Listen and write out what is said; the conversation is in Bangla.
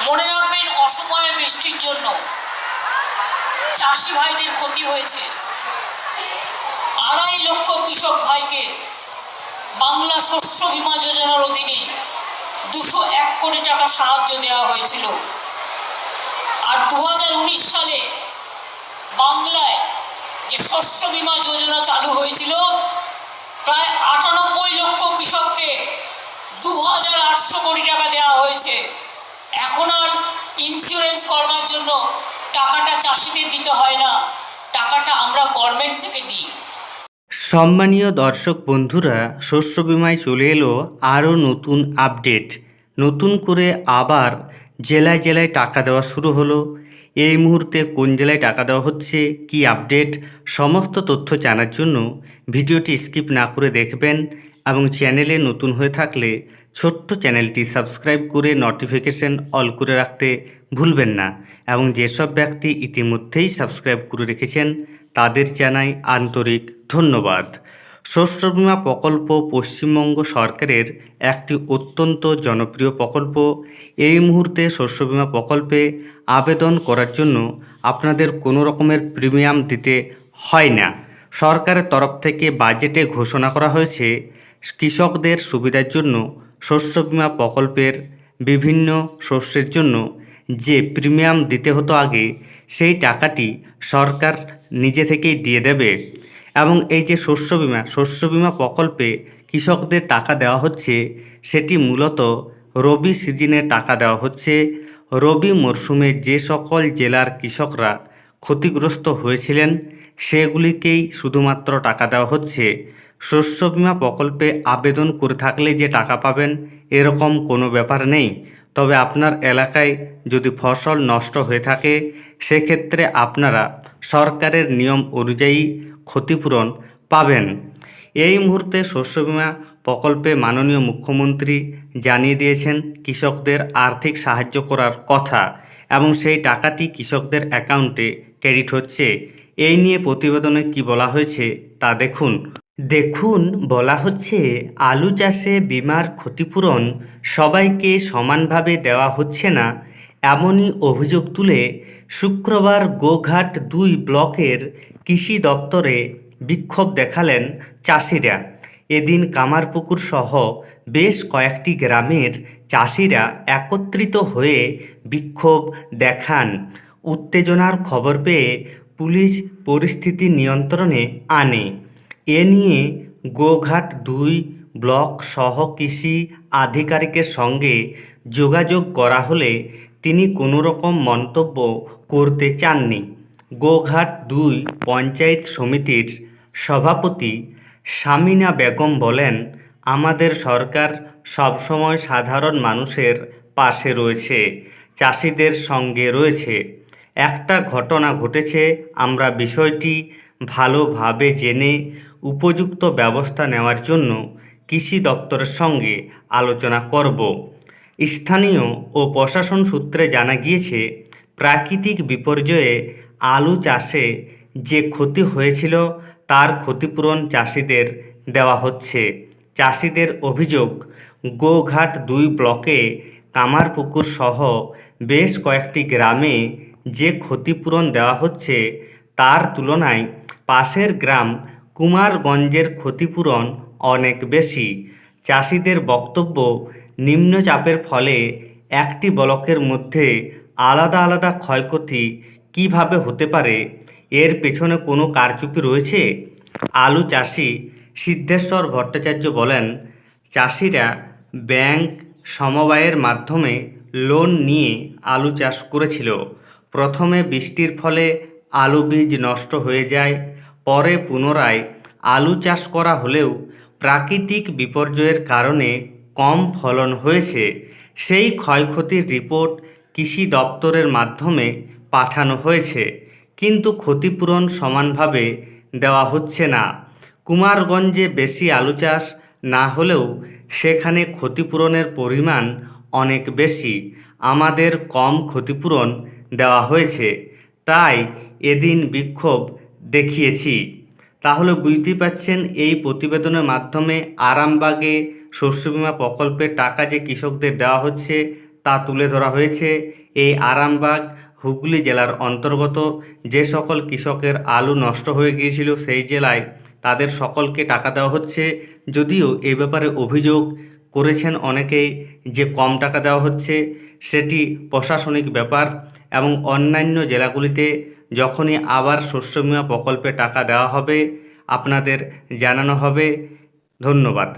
মনে রাখবেন, অসময়ে বৃষ্টির জন্য চাষি ভাইদের ক্ষতি হয়েছে। 2.5 লক্ষ কৃষক ভাইকে বাংলা শস্য বীমা যোজনার অধীনে 201 কোটি টাকা সাহায্য দেওয়া হয়েছিল। আর 2019 সালে বাংলায় যে শস্য বীমা যোজনা চালু হয়েছিল, প্রায় 98 লক্ষ কৃষককে 2800 কোটি টাকা দেওয়া হয়েছে। এখন আর ইন্স্যুরেন্স করবার জন্য টাকাটা চাষিদের দিতে হয় না, টাকাটা আমরা গভর্নমেন্ট থেকে দিই। সম্মানীয় দর্শক বন্ধুরা, শস্য বীমায় চলে এলো আরও নতুন আপডেট। নতুন করে আবার জেলায় জেলায় টাকা দেওয়া শুরু হলো। এই মুহূর্তে কোন জেলায় টাকা দেওয়া হচ্ছে, কি আপডেট, সমস্ত তথ্য জানার জন্য ভিডিওটি স্কিপ না করে দেখবেন এবং চ্যানেলে নতুন হয়ে থাকলে ছোট্ট চ্যানেলটি সাবস্ক্রাইব করে নোটিফিকেশন অল করে রাখতে ভুলবেন না। এবং যেসব ব্যক্তি ইতিমধ্যেই সাবস্ক্রাইব করে রেখেছেন তাদের জানাই আন্তরিক ধন্যবাদ। শস্য বীমা প্রকল্প পশ্চিমবঙ্গ সরকারের একটি অত্যন্ত জনপ্রিয় প্রকল্প। এই মুহূর্তে শস্য বীমা প্রকল্পে আবেদন করার জন্য আপনাদের কোনো রকমের প্রিমিয়াম দিতে হয় না। সরকারের তরফ থেকে বাজেটে ঘোষণা করা হয়েছে কৃষকদের সুবিধার জন্য শস্য বীমা প্রকল্পের বিভিন্ন শস্যের জন্য যে প্রিমিয়াম দিতে হতো আগে, সেই টাকাটি সরকার নিজে থেকেই দিয়ে দেবে। এবং এই যে শস্য বীমা প্রকল্পে কৃষকদের টাকা দেওয়া হচ্ছে, সেটি মূলত রবি সিজনে টাকা দেওয়া হচ্ছে। রবি মরশুমে যে সকল জেলার কৃষকরা ক্ষতিগ্রস্ত হয়েছিলেন সেগুলিকেই শুধুমাত্র টাকা দেওয়া হচ্ছে। শস্য বীমা প্রকল্পে আবেদন করে থাকলে যে টাকা পাবেন এরকম কোনো ব্যাপার নেই। তবে আপনার এলাকায় যদি ফসল নষ্ট হয়ে থাকে সেক্ষেত্রে আপনারা সরকারের নিয়ম অনুযায়ী ক্ষতিপূরণ পাবেন। এই মুহূর্তে শস্য বীমা প্রকল্পে মাননীয় মুখ্যমন্ত্রী জানিয়ে দিয়েছেন কৃষকদের আর্থিক সাহায্য করার কথা এবং সেই টাকাটি কৃষকদের অ্যাকাউন্টে ক্রেডিট হচ্ছে। এই নিয়ে প্রতিবেদনে কি বলা হয়েছে তা দেখুন। বলা হচ্ছে, আলু চাষে বিমার ক্ষতিপূরণ সবাইকে সমানভাবে দেওয়া হচ্ছে না, এমনই অভিযোগ তুলে শুক্রবার গোঘাট 2 ব্লকের কৃষি দপ্তরে বিক্ষোভ দেখালেন চাষিরা। এদিন কামারপুকুর সহ বেশ কয়েকটি গ্রামের চাষিরা একত্রিত হয়ে বিক্ষোভ দেখান। উত্তেজনার খবর পেয়ে পুলিশ পরিস্থিতি নিয়ন্ত্রণে আনে। এ নিয়ে গোঘাট 2 ব্লক সহ কৃষি আধিকারিকের সঙ্গে যোগাযোগ করা হলে তিনি কোনো রকম মন্তব্য করতে চাননি। গোঘাট 2 পঞ্চায়েত সমিতির সভাপতি সামিনা বেগম বলেন, আমাদের সরকার সবসময় সাধারণ মানুষের পাশে রয়েছে, চাষিদের সঙ্গে রয়েছে। একটা ঘটনা ঘটেছে, আমরা বিষয়টি ভালোভাবে জেনে উপযুক্ত ব্যবস্থা নেওয়ার জন্য কৃষি দপ্তরের সঙ্গে আলোচনা করব। স্থানীয় ও প্রশাসন সূত্রে জানা গিয়েছে, প্রাকৃতিক বিপর্যয়ে আলু চাষে যে ক্ষতি হয়েছিল তার ক্ষতিপূরণ চাষিদের দেওয়া হচ্ছে। চাষিদের অভিযোগ, গোঘাট 2 ব্লকে কামারপুকুর সহ বেশ কয়েকটি গ্রামে যে ক্ষতিপূরণ দেওয়া হচ্ছে তার তুলনায় পাশের গ্রাম কুমারগঞ্জের ক্ষতিপূরণ অনেক বেশি। চাষিদের বক্তব্য, নিম্নচাপের ফলে একটি ব্লকের মধ্যে আলাদা আলাদা ক্ষয়ক্ষতি কিভাবে হতে পারে, এর পেছনে কোনো কারচুপি রয়েছে? আলু চাষি সিদ্ধেশ্বর ভট্টাচার্য বলেন, চাষিরা ব্যাংক সমবায়ের মাধ্যমে লোন নিয়ে আলু চাষ করেছিল। প্রথমে বৃষ্টির ফলে আলু বীজ নষ্ট হয়ে যায়, পরে পুনরায় আলু চাষ করা হলেও প্রাকৃতিক বিপর্যয়ের কারণে কম ফলন হয়েছে। সেই ক্ষয়ক্ষতির রিপোর্ট কৃষি দপ্তরের মাধ্যমে পাঠানো হয়েছে, কিন্তু ক্ষতিপূরণ সমানভাবে দেওয়া হচ্ছে না। কুমারগঞ্জে বেশি আলু চাষ না হলেও সেখানে ক্ষতিপূরণের পরিমাণ অনেক বেশি, আমাদের কম ক্ষতিপূরণ দেওয়া হয়েছে, তাই এদিন বিক্ষোভ দেখিয়েছি। তাহলে বুঝতেই পাচ্ছেন, এই প্রতিবেদনের মাধ্যমে আরামবাগে শস্য বীমা প্রকল্পের টাকা যে কৃষকদের দেওয়া হচ্ছে তা তুলে ধরা হয়েছে। এই আরামবাগ হুগলি জেলার অন্তর্গত যে সকল কৃষকের আলু নষ্ট হয়ে গিয়েছিল সেই জেলায় তাদের সকলকে টাকা দেওয়া হচ্ছে। যদিও এই ব্যাপারে অভিযোগ করেছেন অনেকেই যে কম টাকা দেওয়া হচ্ছে, সেটি প্রশাসনিক ব্যাপার এবং অন্যান্য জেলাগুলিতে যখনই আবার শস্য বীমা প্রকল্পে টাকা দেওয়া হবে আপনাদের জানানো হবে। ধন্যবাদ।